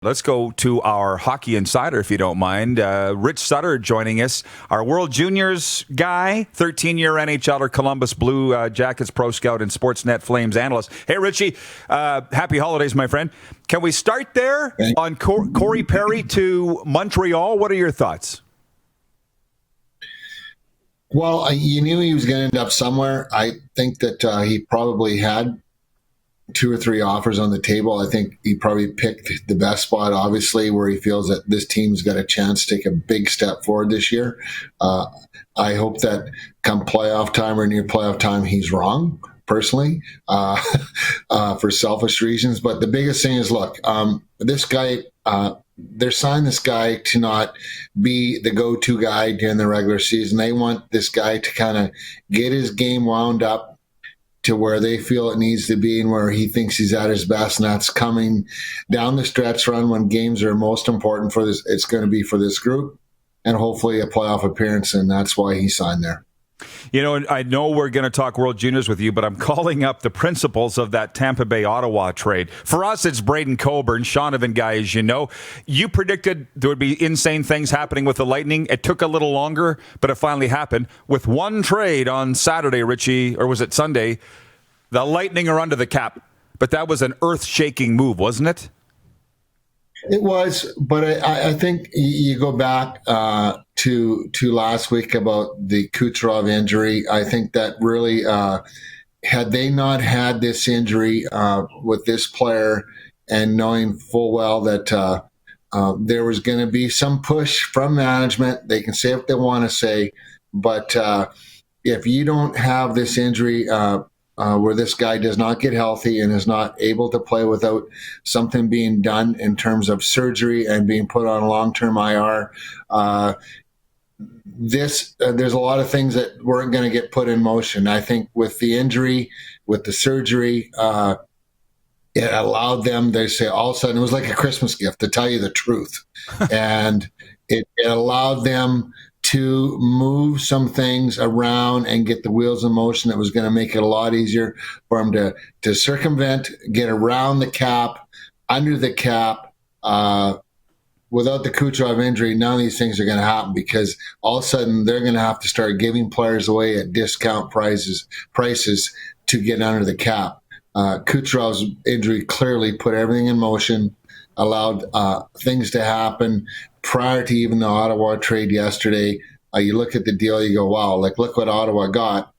Let's go to our hockey insider, if you don't mind. Rich Sutter joining us, our World Juniors guy, 13-year NHLer, Columbus Blue Jackets pro scout, and Sportsnet Flames analyst. Hey, Richie, happy holidays, my friend. Can we start there on Corey Perry to Montreal? What are your thoughts? Well, you knew he was going to end up somewhere. I think that he probably had 2 or 3 offers on the table. I think he probably picked the best spot, obviously, where he feels that this team's got a chance to take a big step forward this year. I hope that come playoff time or near playoff time, he's wrong, personally, for selfish reasons. But the biggest thing is, look, this guy, they're signing this guy to not be the go-to guy during the regular season. They want this guy to kind of get his game wound up to where they feel it needs to be and where he thinks he's at his best, and that's coming down the stretch run when games are most important for this. It's going to be for this group and hopefully a playoff appearance, and that's why he signed there. You know, I know we're going to talk World Juniors with you, but I'm calling up the principals of that Tampa Bay Ottawa trade. For us, it's Braden Coburn, Shaunavon guy, as you know. You predicted there would be insane things happening with the Lightning. It took a little longer, but it finally happened. With one trade on Saturday, Richie, or was it Sunday, the Lightning are under the cap. But that was an earth-shaking move, wasn't it? It was, but I think you go back to last week about the Kucherov injury. I think that really, had they not had this injury with this player and knowing full well that there was going to be some push from management, they can say what they want to say, but if you don't have this injury where this guy does not get healthy and is not able to play without something being done in terms of surgery and being put on long-term IR. There's a lot of things that weren't going to get put in motion. I think with the injury, with the surgery, it allowed them, they say all of a sudden, it was like a Christmas gift, to tell you the truth. And it allowed them to move some things around and get the wheels in motion that was going to make it a lot easier for them to circumvent, get around the cap, under the cap. Without the Kucherov injury, none of these things are going to happen because all of a sudden they're going to have to start giving players away at discount prices to get under the cap. Kucherov's injury clearly put everything in motion, allowed things to happen prior to even the Ottawa trade yesterday. You look at the deal, you go, wow, like look what Ottawa got,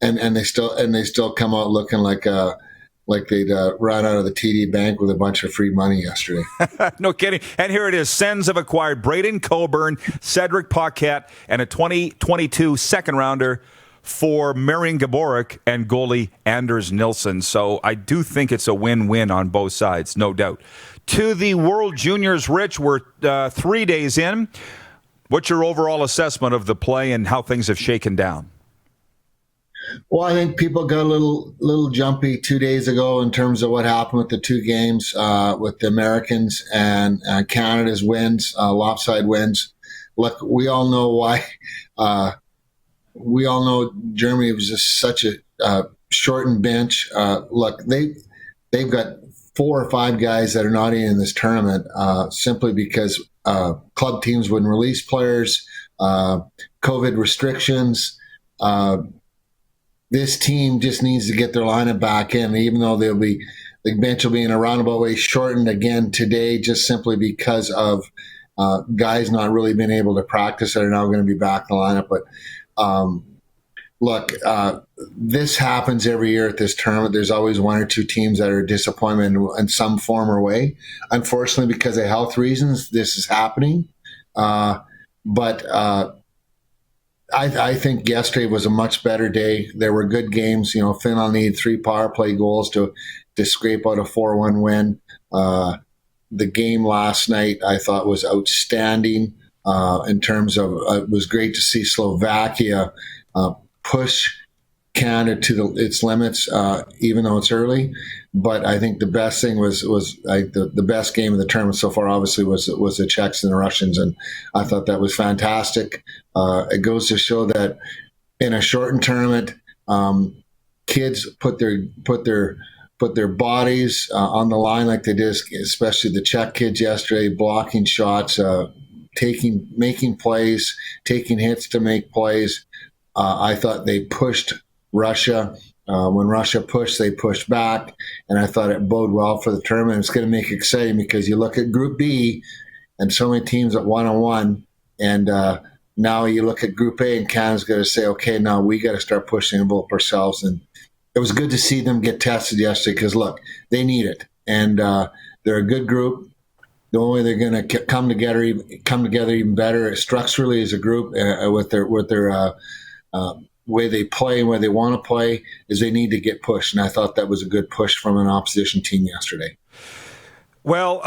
and they still come out looking like they'd run out of the TD Bank with a bunch of free money yesterday. No kidding. And here it is. Sens have acquired Braden Coburn, Cedric Paquette, and a 2022 second rounder for Marian Gaborik and goalie Anders Nilsson. So I do think it's a win-win on both sides, no doubt. To the World Juniors, Rich, we're 3 days in. What's your overall assessment of the play and how things have shaken down? Well, I think people got a little jumpy 2 days ago in terms of what happened with the 2 games with the Americans and Canada's wins, lopsided wins. Look, we all know why. We all know Germany was just such a shortened bench. Look, they've got 4 or 5 guys that are not in this tournament simply because club teams wouldn't release players, COVID restrictions. This team just needs to get their lineup back in, even though the bench will be in a roundabout way shortened again today, just simply because of guys not really being able to practice that are now going to be back in the lineup. But look, this happens every year at this tournament. There's always 1 or 2 teams that are a disappointment in some form or way. Unfortunately, because of health reasons, this is happening. But I think yesterday was a much better day. There were good games. You know, Finland needed 3 power play goals to scrape out a 4-1 win. The game last night I thought was outstanding in terms of it was great to see Slovakia push Canada to its limits, even though it's early. But I think the best thing was the best game of the tournament so far. Obviously, was the Czechs and the Russians, and I thought that was fantastic. It goes to show that in a shortened tournament, kids put their put their bodies on the line like they did, especially the Czech kids yesterday, blocking shots, making plays, taking hits to make plays. I thought they pushed Russia. When Russia pushed, they pushed back, and I thought it bode well for the tournament. It's going to make it exciting because you look at Group B and so many teams at 1-1, and now you look at Group A and Canada's going to say, okay, now we got to start pushing the envelope ourselves. And it was good to see them get tested yesterday because, look, they need it. And they're a good group. The only way they're going to come together even better structurally as a group with their way they play and where they want to play is they need to get pushed. And I thought that was a good push from an opposition team yesterday. Well,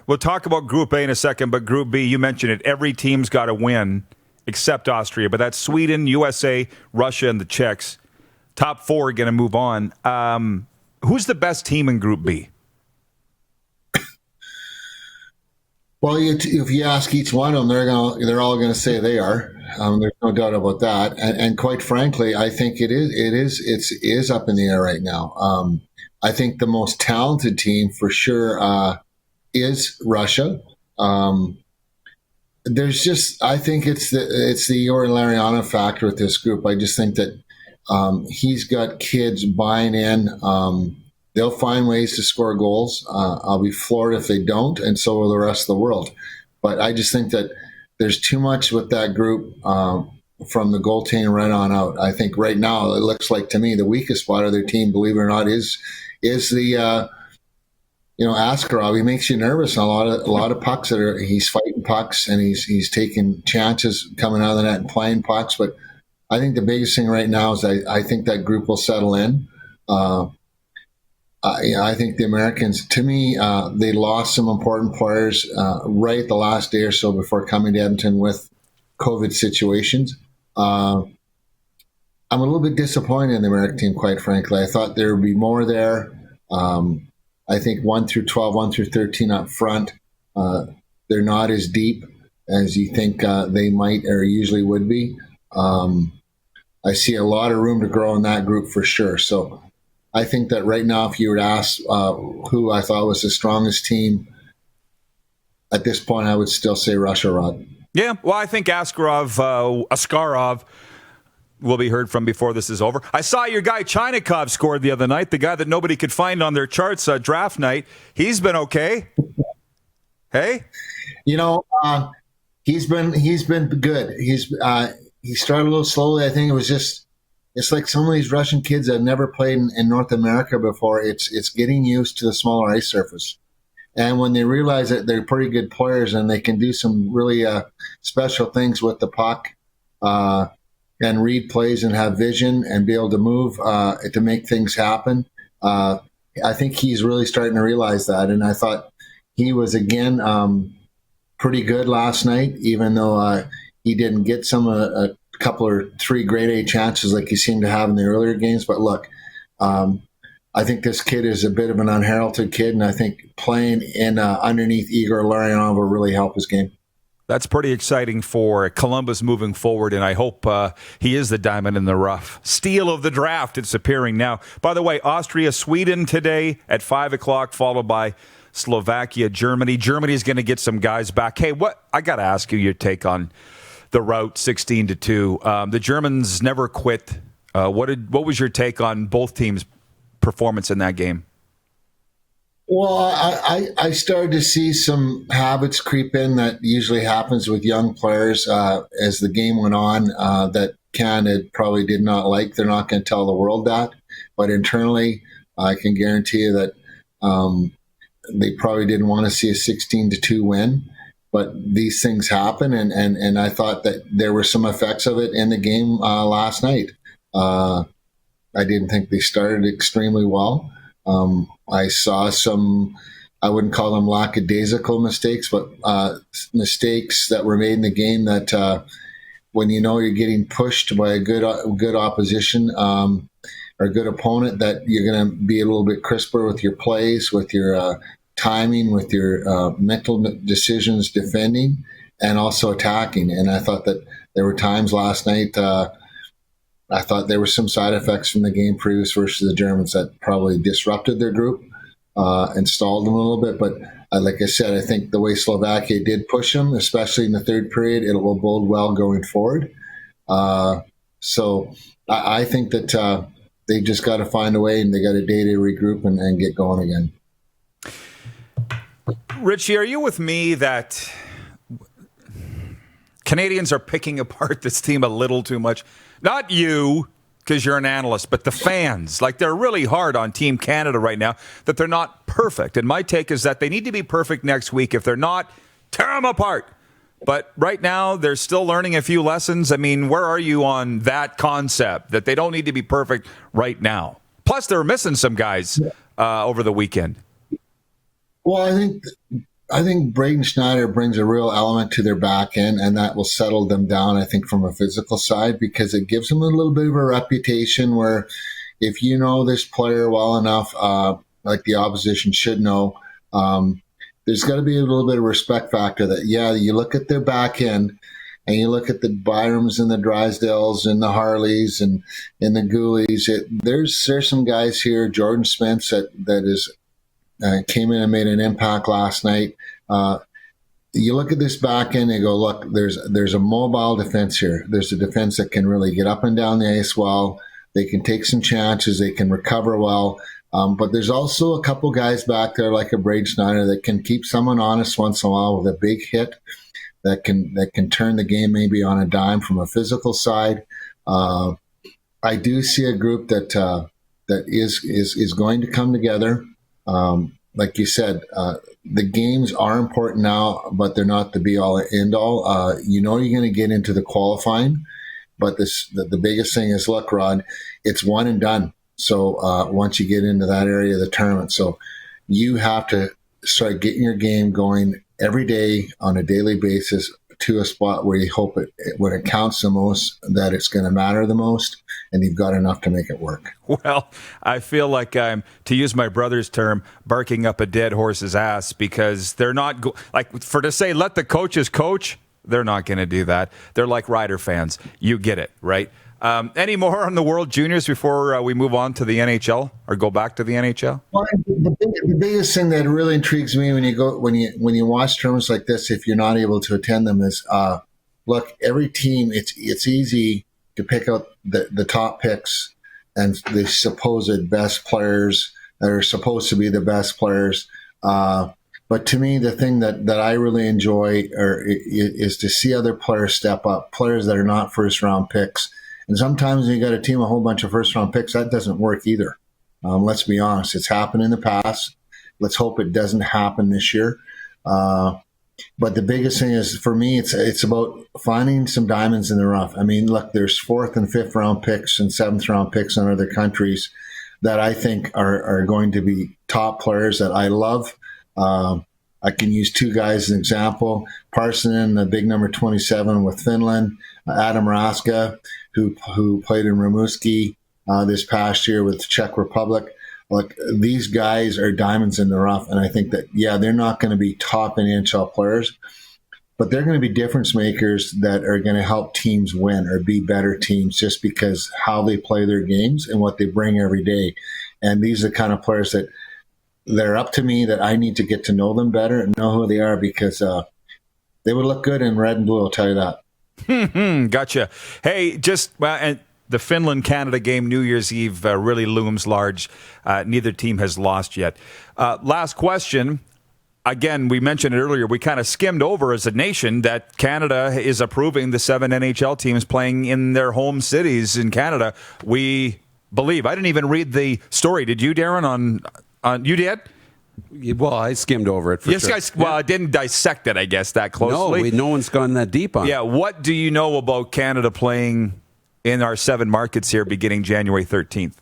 we'll talk about Group A in a second, but Group B, you mentioned it. Every team's got to win except Austria, but that's Sweden, USA, Russia, and the Czechs. Top four are going to move on. Who's the best team in Group B? Well, if you ask each one of them, they're all going to say they are. There's no doubt about that. And quite frankly, I think it is up in the air right now. I think the most talented team for sure is Russia. I think it's the Yuri Lariano factor with this group. I just think that he's got kids buying in. They'll find ways to score goals. I'll be floored if they don't, and so will the rest of the world. But I just think that there's too much with that group from the goaltending right on out. I think right now it looks like to me the weakest spot of their team, believe it or not, is the Askarov. He makes you nervous on a lot of pucks he's fighting pucks and he's taking chances coming out of the net and playing pucks. But I think the biggest thing right now is I think that group will settle in. I think the Americans, to me, they lost some important players right the last day or so before coming to Edmonton with COVID situations. I'm a little bit disappointed in the American team, quite frankly. I thought there would be more there. I think 1 through 12, 1 through 13 up front, they're not as deep as you think they might or usually would be. I see a lot of room to grow in that group for sure. So I think that right now, if you were to ask who I thought was the strongest team at this point, I would still say Russia, Rod. Yeah, well, I think Askarov will be heard from before this is over. I saw your guy Chinikov scored the other night, the guy that nobody could find on their charts draft night. He's been okay. Hey? He's been good. He started a little slowly. I think it's like some of these Russian kids that have never played in North America before. It's getting used to the smaller ice surface. And when they realize that they're pretty good players and they can do some really special things with the puck and read plays and have vision and be able to move to make things happen, I think he's really starting to realize that. And I thought he was, again, pretty good last night, even though he didn't get a couple or three grade A chances like he seemed to have in the earlier games. But look, I think this kid is a bit of an unheralded kid, and I think playing in underneath Igor Larionov will really help his game. That's pretty exciting for Columbus moving forward, and I hope he is the diamond in the rough. Steal of the draft, it's appearing now. By the way, Austria, Sweden today at 5 o'clock, followed by Slovakia, Germany. Germany is going to get some guys back. Hey, I got to ask you your take on the route 16-2. The Germans never quit. What was your take on both teams' performance in that game? Well, I started to see some habits creep in that usually happens with young players as the game went on that Canada probably did not like. They're not going to tell the world that. But internally, I can guarantee you that they probably didn't want to see a 16-2 win. But these things happen, and I thought that there were some effects of it in the game last night. I didn't think they started extremely well. I saw some, I wouldn't call them lackadaisical mistakes, but mistakes that were made in the game that when you know you're getting pushed by a good opposition or a good opponent, that you're going to be a little bit crisper with your plays, with your timing, with your mental decisions defending and also attacking. And I thought that there were times last night I thought there were some side effects from the game previous versus the Germans that probably disrupted their group and stalled them a little bit. But like I said, I think the way Slovakia did push them, especially in the third period, it will bode well going forward. So I think that they've just got to find a way, and they got a day to regroup and get going again. Richie, are you with me that Canadians are picking apart this team a little too much? Not you, because you're an analyst, but the fans. Like, they're really hard on Team Canada right now, that they're not perfect. And my take is that they need to be perfect next week. If they're not, tear them apart. But right now, they're still learning a few lessons. I mean, where are you on that concept, that they don't need to be perfect right now? Plus, they're missing some guys over the weekend. Well, I think Braden Schneider brings a real element to their back end, and that will settle them down, I think, from a physical side, because it gives them a little bit of a reputation where if you know this player well enough, like the opposition should know, there's got to be a little bit of respect factor that, yeah, you look at their back end and you look at the Byroms and the Drysdales and the Harleys and the Goolies. There's some guys here, Jordan Spence, that is came in and made an impact last night. You look at this back end and go, look, there's a mobile defense here. There's a defense that can really get up and down the ice well. They can take some chances. They can recover well. But there's also a couple guys back there like a Braden Schneider that can keep someone honest once in a while with a big hit that can turn the game maybe on a dime from a physical side. I do see a group that is going to come together. Like you said, the games are important now, but they're not the be-all and end-all. You're going to get into the qualifying, but the biggest thing is, look, Rod, it's one and done. So once you get into that area of the tournament, so you have to start getting your game going every day on a daily basis to a spot where you hope when it counts the most, that it's going to matter the most, and you've got enough to make it work. Well, I feel like I'm, to use my brother's term, barking up a dead horse's ass, because they're not to say let the coaches coach. They're not going to do that. They're like Rider fans. You get it, right? Any more on the World Juniors before we move on to the NHL or go back to the NHL? Well, the biggest thing that really intrigues me when you watch tournaments like this, if you're not able to attend them, is look, every team. It's easy to pick out the top picks and the supposed best players that are supposed to be the best players. But to me, the thing that I really enjoy is to see other players step up, players that are not first round picks. And sometimes when you got a team, a whole bunch of first-round picks, that doesn't work either. Let's be honest. It's happened in the past. Let's hope it doesn't happen this year. But the biggest thing is, for me, it's about finding some diamonds in the rough. I mean, look, there's 4th and 5th-round picks and 7th-round picks in other countries that I think are going to be top players that I love. I can use 2 guys as an example. Parsonen, the big number 27 with Finland. Adam Raska, who played in Rimouski this past year with the Czech Republic. Look, these guys are diamonds in the rough, and I think that, yeah, they're not going to be top NHL players, but they're going to be difference makers that are going to help teams win or be better teams just because how they play their games and what they bring every day. And these are the kind of players that they're up to me, that I need to get to know them better and know who they are, because they would look good in red and blue, I'll tell you that. Gotcha. Hey, and the Finland-Canada game, New Year's Eve, really looms large. Neither team has lost yet. Last question. Again, we mentioned it earlier. We kind of skimmed over as a nation that Canada is approving the 7 NHL teams playing in their home cities in Canada. We believe. I didn't even read the story. Did you, Darren? You did? Well, I skimmed over it for sure. I didn't dissect it, I guess, that closely. No one's gone that deep on it. Yeah, what do you know about Canada playing in our 7 markets here beginning January 13th?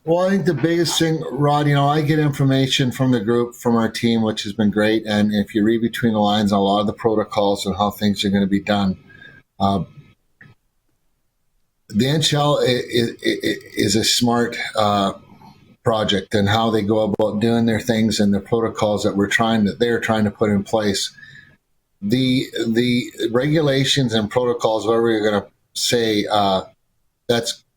Well, I think the biggest thing, Rod, I get information from the group, from our team, which has been great. And if you read between the lines on a lot of the protocols and how things are going to be done, the NHL is a smart project, and how they go about doing their things and the protocols that they're trying to put in place. The regulations and protocols, whatever you're going to say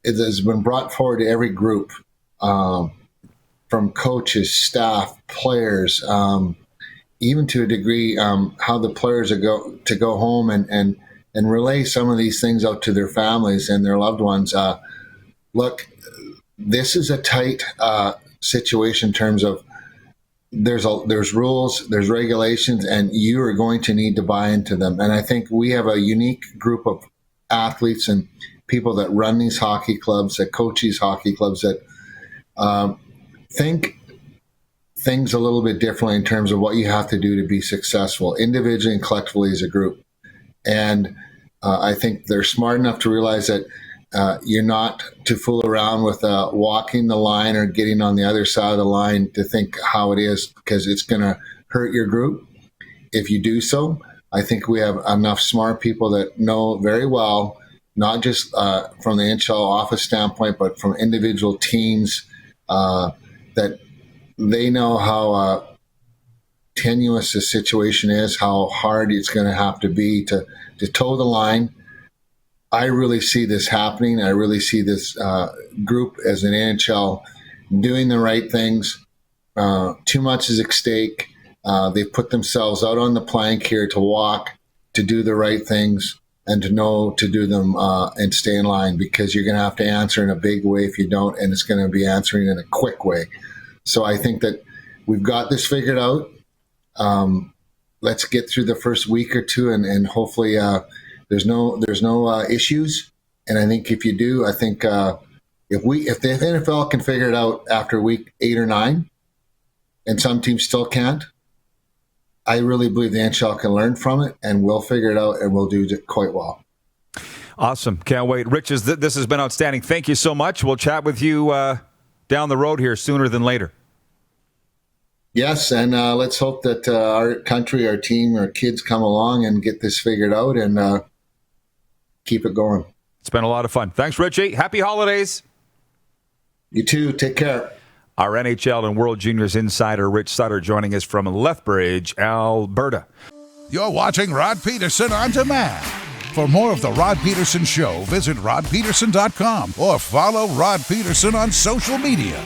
it has been brought forward to every group, from coaches, staff, players, even to a degree, how the players are to go home and relay some of these things out to their families and their loved ones. Look, this is a tight situation in terms of there's rules, there's regulations, and you are going to need to buy into them. And I think we have a unique group of athletes and people that run these hockey clubs, that coach these hockey clubs, that think things a little bit differently in terms of what you have to do to be successful, individually and collectively as a group. And I think they're smart enough to realize that you're not to fool around with walking the line or getting on the other side of the line to think how it is, because it's going to hurt your group if you do so. I think we have enough smart people that know very well, not just from the NHL office standpoint, but from individual teams, that they know how tenuous the situation is, how hard it's going to have to be to toe the line. I really see this happening. I really see this group as an NHL doing the right things. Too much is at stake. They've put themselves out on the plank here to walk, to do the right things, and to know to do them and stay in line, because you're going to have to answer in a big way if you don't, and it's going to be answering in a quick way. So I think that we've got this figured out. Let's get through the first week or two, and hopefully there's no issues. And I think if you do, I think if the NFL can figure it out after week 8 or 9, and some teams still can't, I really believe the NHL can learn from it, and we'll figure it out, and we'll do it quite well. Awesome. Can't wait. Rich, this has been outstanding. Thank you so much. We'll chat with you down the road here sooner than later. Yes, and let's hope that our country, our team, our kids come along and get this figured out and keep it going. It's been a lot of fun. Thanks, Richie. Happy holidays. You too. Take care. Our NHL and World Juniors insider, Rich Sutter, joining us from Lethbridge, Alberta. You're watching Rod Pedersen On Demand. For more of The Rod Pedersen Show, visit rodpedersen.com or follow Rod Pedersen on social media.